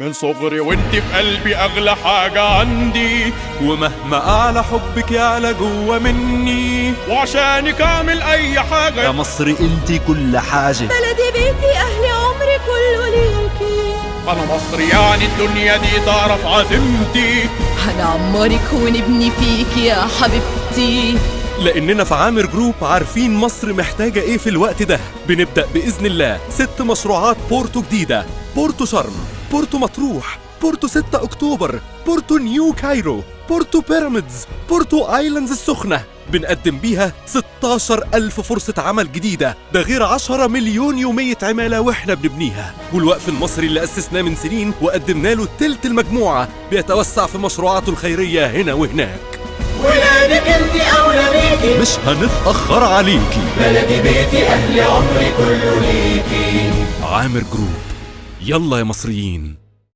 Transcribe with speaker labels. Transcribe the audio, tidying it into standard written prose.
Speaker 1: من صغري وانت في قلبي اغلى حاجة عندي،
Speaker 2: ومهما اعلى حبك يعلى جوا مني،
Speaker 1: وعشانك اعمل اي حاجة.
Speaker 2: يا مصر انتي كل حاجة،
Speaker 3: بلدي بيتي اهلي عمري كله ليكي.
Speaker 1: انا مصري يعني الدنيا دي تعرف عزيمتي،
Speaker 3: هنعمرك ونبني فيك يا حبيبتي.
Speaker 2: لاننا في عامر جروب عارفين مصر محتاجة ايه في الوقت ده. بنبدأ بإذن الله 6 مشروعات بورتو جديدة: بورتو شرم، بورتو مطروح، بورتو 6 أكتوبر، بورتو نيو كايرو، بورتو بيراميدز، بورتو آيلاندز السخنة. بنقدم بيها 16,000 فرصة عمل جديدة، ده غير 10 مليون يومية عمالة واحنا بنبنيها. والوقف المصري اللي أسسناه من سنين وقدمنا له تلت المجموعة بيتوسع في مشروعاته الخيرية هنا وهناك.
Speaker 4: ولادك انتي أولى بيكي،
Speaker 2: مش هنتأخر عليكي.
Speaker 4: بلدي بيتي أهلي عمري كله ليكي.
Speaker 2: عامر جروب، يلا يا مصريين.